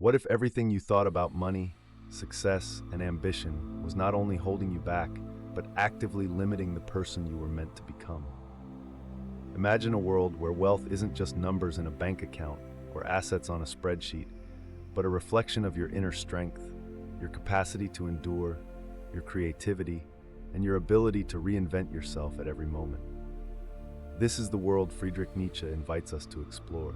What if everything you thought about money, success, and ambition was not only holding you back, but actively limiting the person you were meant to become? Imagine a world where wealth isn't just numbers in a bank account or assets on a spreadsheet, but a reflection of your inner strength, your capacity to endure, your creativity, and your ability to reinvent yourself at every moment. This is the world Friedrich Nietzsche invites us to explore.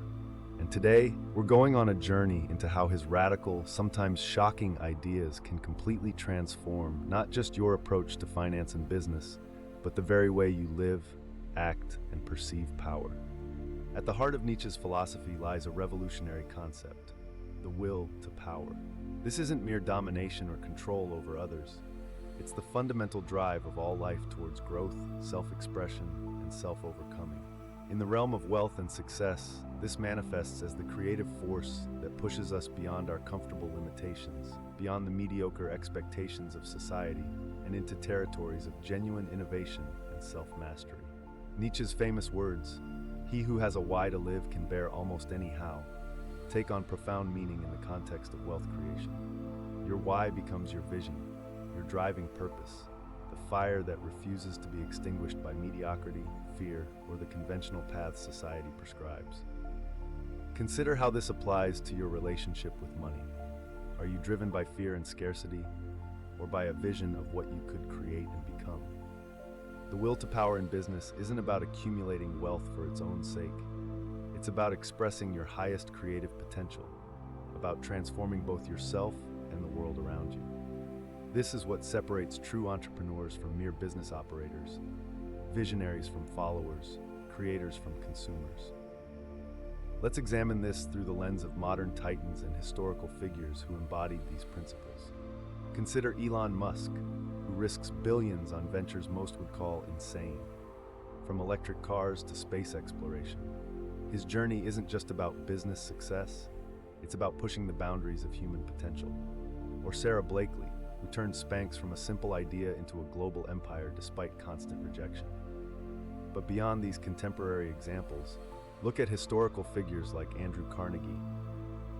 And today, we're going on a journey into how his radical, sometimes shocking ideas can completely transform not just your approach to finance and business, but the very way you live, act, and perceive power. At the heart of Nietzsche's philosophy lies a revolutionary concept: the will to power. This isn't mere domination or control over others. It's the fundamental drive of all life towards growth, self-expression, and self-overcoming. In the realm of wealth and success, this manifests as the creative force that pushes us beyond our comfortable limitations, beyond the mediocre expectations of society, and into territories of genuine innovation and self-mastery. Nietzsche's famous words, "He who has a why to live can bear almost any how," take on profound meaning in the context of wealth creation. Your why becomes your vision, your driving purpose, the fire that refuses to be extinguished by mediocrity, fear, or the conventional paths society prescribes. Consider how this applies to your relationship with money. Are you driven by fear and scarcity, or by a vision of what you could create and become? The will to power in business isn't about accumulating wealth for its own sake. It's about expressing your highest creative potential, about transforming both yourself and the world around you. This is what separates true entrepreneurs from mere business operators, visionaries from followers, creators from consumers. Let's examine this through the lens of modern titans and historical figures who embodied these principles. Consider Elon Musk, who risks billions on ventures most would call insane, from electric cars to space exploration. His journey isn't just about business success, it's about pushing the boundaries of human potential. Or Sarah Blakely, who turned Spanx from a simple idea into a global empire despite constant rejection. But beyond these contemporary examples, look at historical figures like Andrew Carnegie,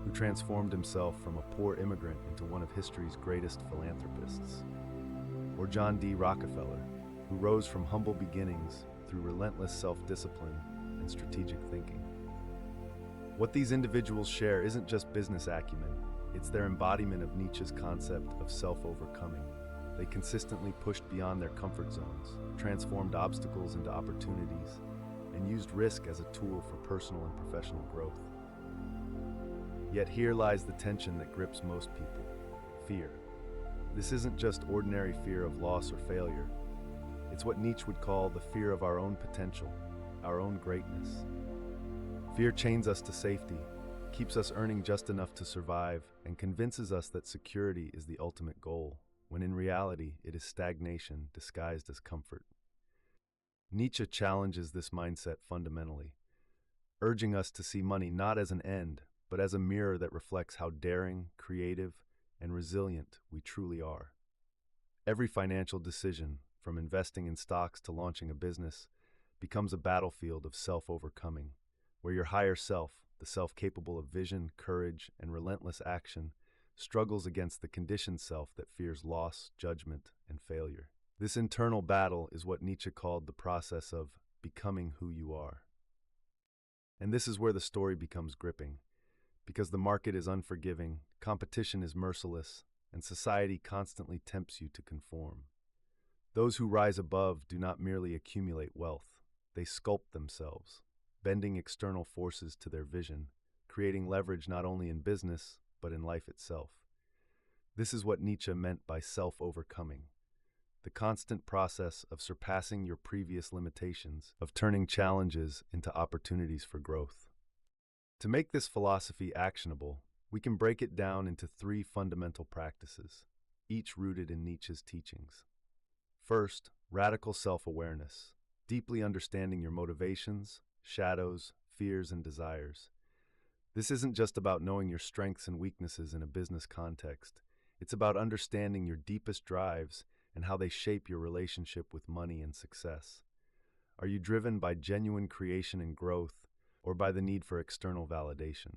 who transformed himself from a poor immigrant into one of history's greatest philanthropists. Or John D. Rockefeller, who rose from humble beginnings through relentless self-discipline and strategic thinking. What these individuals share isn't just business acumen, it's their embodiment of Nietzsche's concept of self-overcoming. They consistently pushed beyond their comfort zones, transformed obstacles into opportunities, and used risk as a tool for personal and professional growth. Yet here lies the tension that grips most people: fear. This isn't just ordinary fear of loss or failure. It's what Nietzsche would call the fear of our own potential, our own greatness. Fear chains us to safety, keeps us earning just enough to survive, and convinces us that security is the ultimate goal, when in reality it is stagnation disguised as comfort. Nietzsche challenges this mindset fundamentally, urging us to see money not as an end, but as a mirror that reflects how daring, creative, and resilient we truly are. Every financial decision, from investing in stocks to launching a business, becomes a battlefield of self-overcoming, where your higher self, the self capable of vision, courage, and relentless action, struggles against the conditioned self that fears loss, judgment, and failure. This internal battle is what Nietzsche called the process of becoming who you are. And this is where the story becomes gripping, because the market is unforgiving, competition is merciless, and society constantly tempts you to conform. Those who rise above do not merely accumulate wealth, they sculpt themselves, bending external forces to their vision, creating leverage not only in business, but in life itself. This is what Nietzsche meant by self-overcoming, the constant process of surpassing your previous limitations, of turning challenges into opportunities for growth. To make this philosophy actionable, we can break it down into three fundamental practices, each rooted in Nietzsche's teachings. First, radical self-awareness, deeply understanding your motivations, shadows, fears, and desires. This isn't just about knowing your strengths and weaknesses in a business context. It's about understanding your deepest drives and how they shape your relationship with money and success. Are you driven by genuine creation and growth, or by the need for external validation?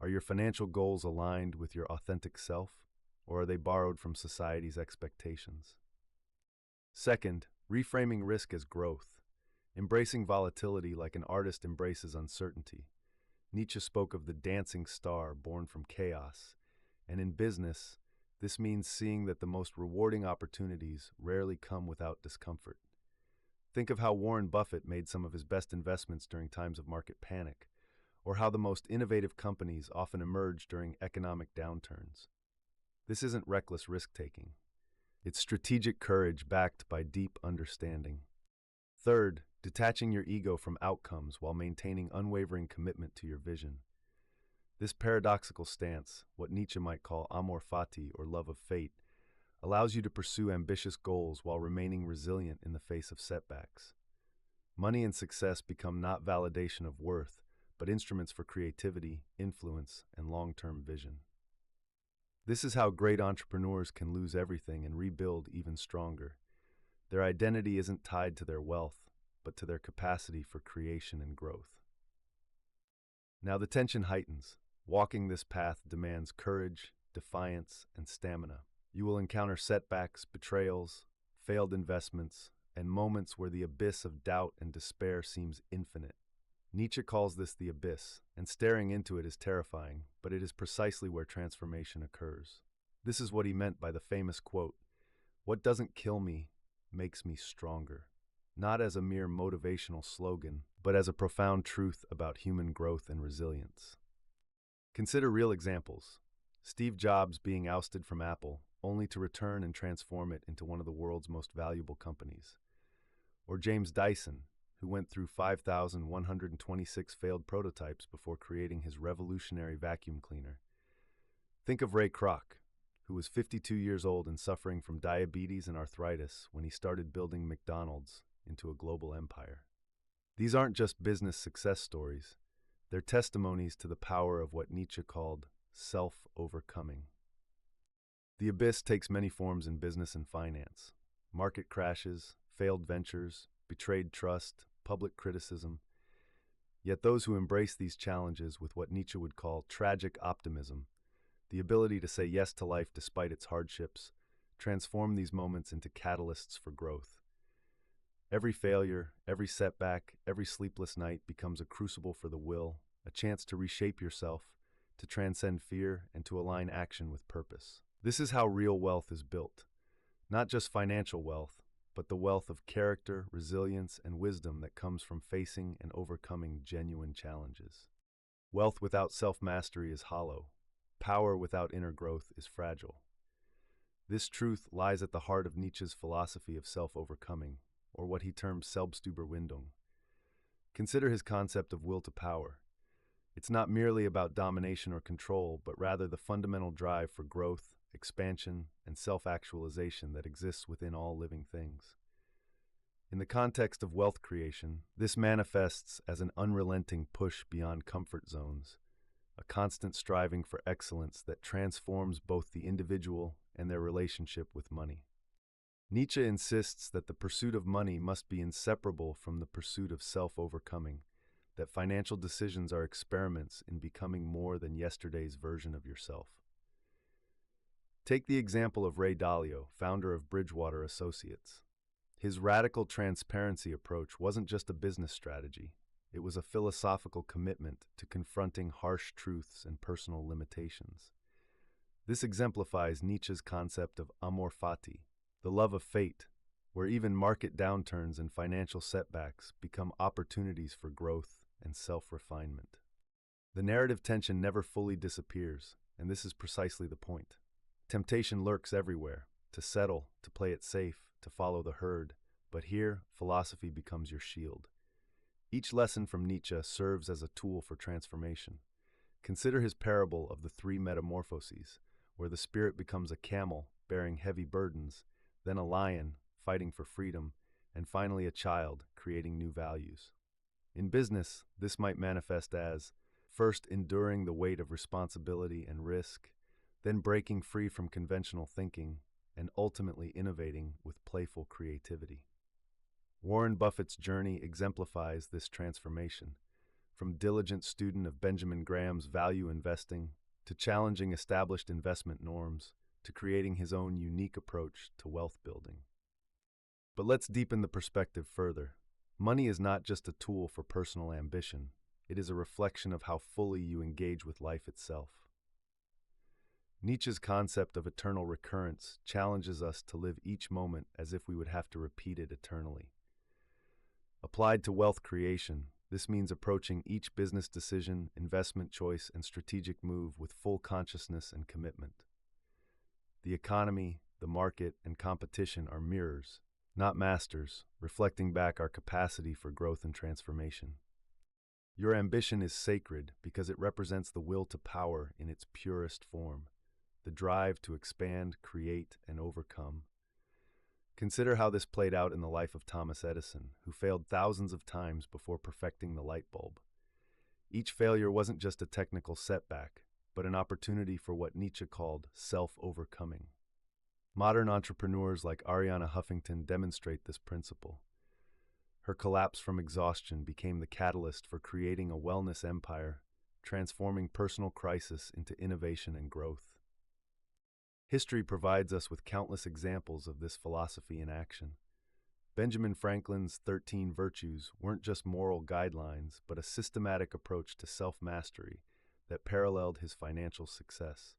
Are your financial goals aligned with your authentic self, or are they borrowed from society's expectations? Second, reframing risk as growth. Embracing volatility like an artist embraces uncertainty. Nietzsche spoke of the dancing star born from chaos, and in business, this means seeing that the most rewarding opportunities rarely come without discomfort. Think of how Warren Buffett made some of his best investments during times of market panic, or how the most innovative companies often emerge during economic downturns. This isn't reckless risk-taking. It's strategic courage backed by deep understanding. Third, detaching your ego from outcomes while maintaining unwavering commitment to your vision. This paradoxical stance, what Nietzsche might call amor fati or love of fate, allows you to pursue ambitious goals while remaining resilient in the face of setbacks. Money and success become not validation of worth, but instruments for creativity, influence, and long-term vision. This is how great entrepreneurs can lose everything and rebuild even stronger. Their identity isn't tied to their wealth, but to their capacity for creation and growth. Now the tension heightens. Walking this path demands courage, defiance, and stamina. You will encounter setbacks, betrayals, failed investments, and moments where the abyss of doubt and despair seems infinite. Nietzsche calls this the abyss, and staring into it is terrifying, but it is precisely where transformation occurs. This is what he meant by the famous quote, "What doesn't kill me makes me stronger," not as a mere motivational slogan, but as a profound truth about human growth and resilience. Consider real examples. Steve Jobs being ousted from Apple, only to return and transform it into one of the world's most valuable companies. Or James Dyson, who went through 5,126 failed prototypes before creating his revolutionary vacuum cleaner. Think of Ray Kroc, who was 52 years old and suffering from diabetes and arthritis when he started building McDonald's into a global empire. These aren't just business success stories. They're testimonies to the power of what Nietzsche called self-overcoming. The abyss takes many forms in business and finance. Market crashes, failed ventures, betrayed trust, public criticism. Yet those who embrace these challenges with what Nietzsche would call tragic optimism, the ability to say yes to life despite its hardships, transform these moments into catalysts for growth. Every failure, every setback, every sleepless night becomes a crucible for the will, a chance to reshape yourself, to transcend fear, and to align action with purpose. This is how real wealth is built. Not just financial wealth, but the wealth of character, resilience, and wisdom that comes from facing and overcoming genuine challenges. Wealth without self-mastery is hollow. Power without inner growth is fragile. This truth lies at the heart of Nietzsche's philosophy of self-overcoming, or what he termed Selbstüberwindung. Consider his concept of will to power. It's not merely about domination or control, but rather the fundamental drive for growth, expansion, and self-actualization that exists within all living things. In the context of wealth creation, this manifests as an unrelenting push beyond comfort zones, a constant striving for excellence that transforms both the individual and their relationship with money. Nietzsche insists that the pursuit of money must be inseparable from the pursuit of self-overcoming, that financial decisions are experiments in becoming more than yesterday's version of yourself. Take the example of Ray Dalio, founder of Bridgewater Associates. His radical transparency approach wasn't just a business strategy, it was a philosophical commitment to confronting harsh truths and personal limitations. This exemplifies Nietzsche's concept of amor fati, the love of fate, where even market downturns and financial setbacks become opportunities for growth and self-refinement. The narrative tension never fully disappears, and this is precisely the point. Temptation lurks everywhere, to settle, to play it safe, to follow the herd, but here, philosophy becomes your shield. Each lesson from Nietzsche serves as a tool for transformation. Consider his parable of the three metamorphoses, where the spirit becomes a camel, bearing heavy burdens, then a lion, fighting for freedom, and finally a child, creating new values. In business, this might manifest as, first enduring the weight of responsibility and risk, then breaking free from conventional thinking, and ultimately innovating with playful creativity. Warren Buffett's journey exemplifies this transformation. from diligent student of Benjamin Graham's value investing, to challenging established investment norms, to creating his own unique approach to wealth building. But let's deepen the perspective further. Money is not just a tool for personal ambition, it is a reflection of how fully you engage with life itself. Nietzsche's concept of eternal recurrence challenges us to live each moment as if we would have to repeat it eternally. Applied to wealth creation, this means approaching each business decision, investment choice, and strategic move with full consciousness and commitment. The economy, the market, and competition are mirrors, not masters, reflecting back our capacity for growth and transformation. Your ambition is sacred because it represents the will to power in its purest form, the drive to expand, create, and overcome. Consider how this played out in the life of Thomas Edison, who failed thousands of times before perfecting the light bulb. Each failure wasn't just a technical setback, but an opportunity for what Nietzsche called self-overcoming. Modern entrepreneurs like Arianna Huffington demonstrate this principle. Her collapse from exhaustion became the catalyst for creating a wellness empire, transforming personal crisis into innovation and growth. History provides us with countless examples of this philosophy in action. Benjamin Franklin's 13 virtues weren't just moral guidelines, but a systematic approach to self-mastery that paralleled his financial success.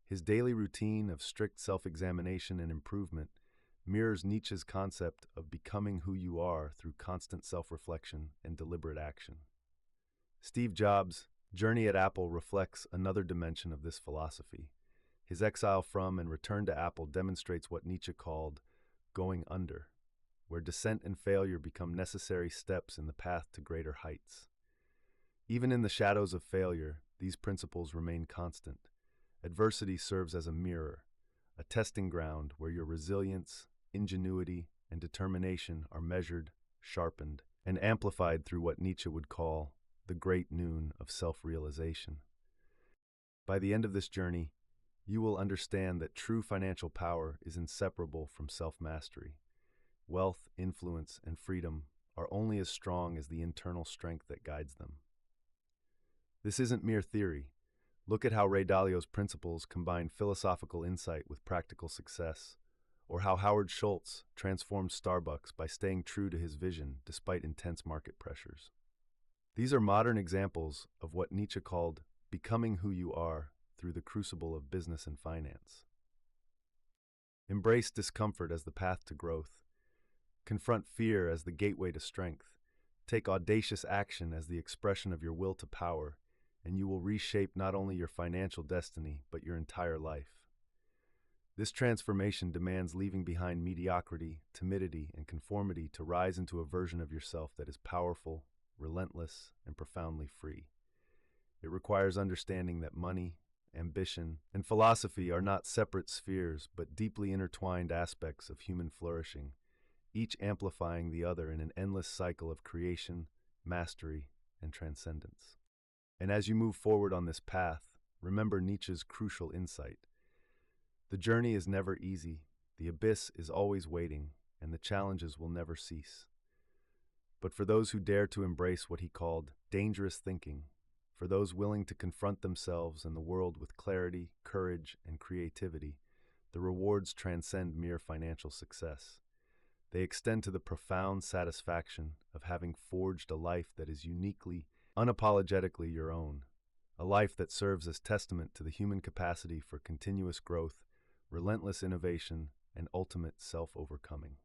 His daily routine of strict self-examination and improvement mirrors Nietzsche's concept of becoming who you are through constant self-reflection and deliberate action. Steve Jobs' journey at Apple reflects another dimension of this philosophy. His exile from and return to Apple demonstrates what Nietzsche called going under, where descent and failure become necessary steps in the path to greater heights. Even in the shadows of failure, these principles remain constant. Adversity serves as a mirror, a testing ground where your resilience, ingenuity, and determination are measured, sharpened, and amplified through what Nietzsche would call the great noon of self-realization. By the end of this journey, you will understand that true financial power is inseparable from self-mastery. Wealth, influence, and freedom are only as strong as the internal strength that guides them. This isn't mere theory. Look at how Ray Dalio's principles combine philosophical insight with practical success, or how Howard Schultz transformed Starbucks by staying true to his vision despite intense market pressures. These are modern examples of what Nietzsche called becoming who you are through the crucible of business and finance. Embrace discomfort as the path to growth. Confront fear as the gateway to strength. Take audacious action as the expression of your will to power, and you will reshape not only your financial destiny, but your entire life. This transformation demands leaving behind mediocrity, timidity, and conformity to rise into a version of yourself that is powerful, relentless, and profoundly free. It requires understanding that money, ambition, and philosophy are not separate spheres, but deeply intertwined aspects of human flourishing, each amplifying the other in an endless cycle of creation, mastery, and transcendence. And as you move forward on this path, remember Nietzsche's crucial insight. The journey is never easy, the abyss is always waiting, and the challenges will never cease. But for those who dare to embrace what he called dangerous thinking, for those willing to confront themselves and the world with clarity, courage, and creativity, the rewards transcend mere financial success. They extend to the profound satisfaction of having forged a life that is uniquely, unapologetically your own, a life that serves as testament to the human capacity for continuous growth, relentless innovation, and ultimate self-overcoming.